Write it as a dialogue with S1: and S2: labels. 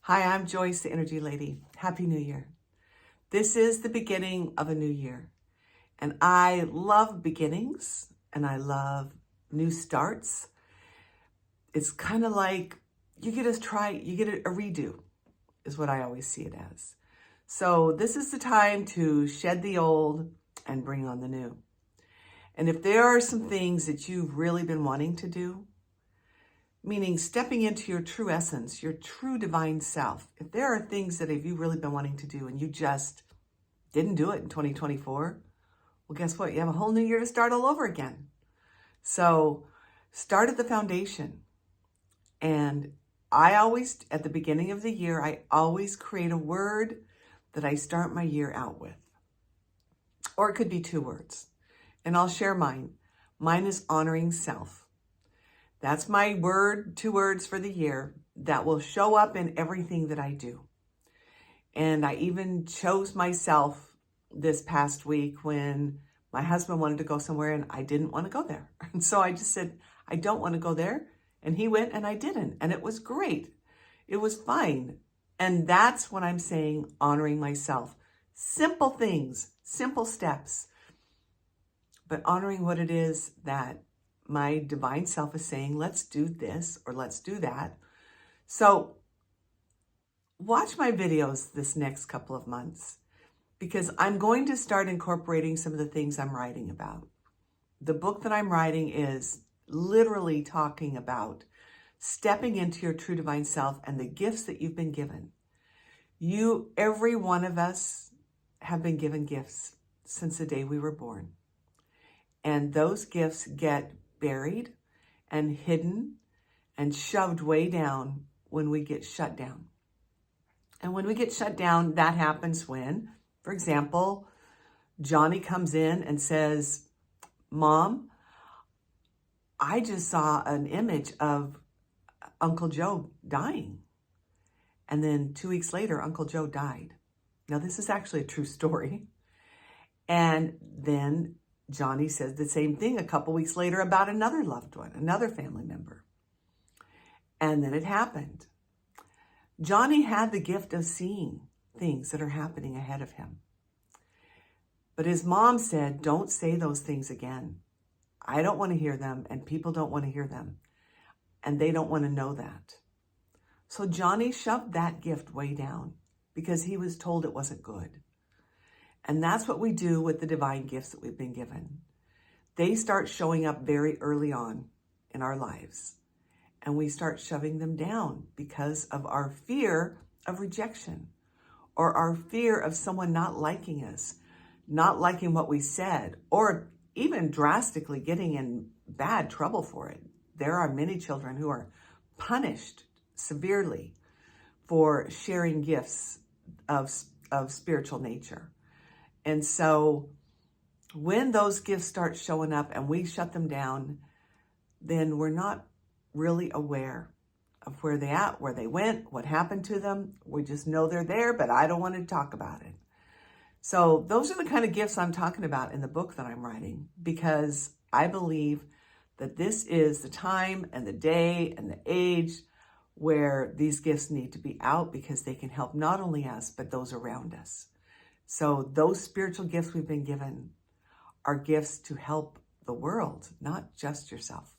S1: Hi, I'm Joyce, the Energy Lady. Happy New Year. This is the beginning of a new year. And I love beginnings and I love new starts. It's kind of like you get a redo, is what I always see it as. So this is the time to shed the old and bring on the new. And if there are some things that you've really been wanting to do, meaning stepping into your true essence, your true divine self. If there are things that you've really been wanting to do and you just didn't do it in 2024, well, guess what? You have a whole new year to start all over again. So start at the foundation. And I always, at the beginning of the year, I always create a word that I start my year out with. Or it could be 2 words. And I'll share mine. Mine is honoring self. That's my word, 2 words for the year that will show up in everything that I do. And I even chose myself this past week when my husband wanted to go somewhere and I didn't want to go there. And so I just said, I don't want to go there. And he went and I didn't. And it was great. It was fine. And that's what I'm saying, honoring myself. Simple things, simple steps, but honoring what it is that my divine self is saying, let's do this or let's do that. So watch my videos this next couple of months because I'm going to start incorporating some of the things I'm writing about. The book that I'm writing is literally talking about stepping into your true divine self and the gifts that you've been given. Every one of us have been given gifts since the day we were born. And those gifts get buried and hidden and shoved way down when we get shut down. And when we get shut down, that happens when, for example, Johnny comes in and says, Mom, I just saw an image of Uncle Joe dying. And then 2 weeks later, Uncle Joe died. Now, this is actually a true story. And then Johnny says the same thing a couple weeks later about another loved one, another family member. And then it happened. Johnny had the gift of seeing things that are happening ahead of him. But his mom said, don't say those things again. I don't want to hear them, and people don't want to hear them. And they don't want to know that. So Johnny shoved that gift way down because he was told it wasn't good. And that's what we do with the divine gifts that we've been given. They start showing up very early on in our lives. And we start shoving them down because of our fear of rejection or our fear of someone not liking us, not liking what we said, or even drastically getting in bad trouble for it. There are many children who are punished severely for sharing gifts of spiritual nature. And so when those gifts start showing up and we shut them down, then we're not really aware of where they at, where they went, what happened to them. We just know they're there, but I don't want to talk about it. So those are the kind of gifts I'm talking about in the book that I'm writing, because I believe that this is the time and the day and the age where these gifts need to be out because they can help not only us, but those around us. So those spiritual gifts we've been given are gifts to help the world, not just yourself.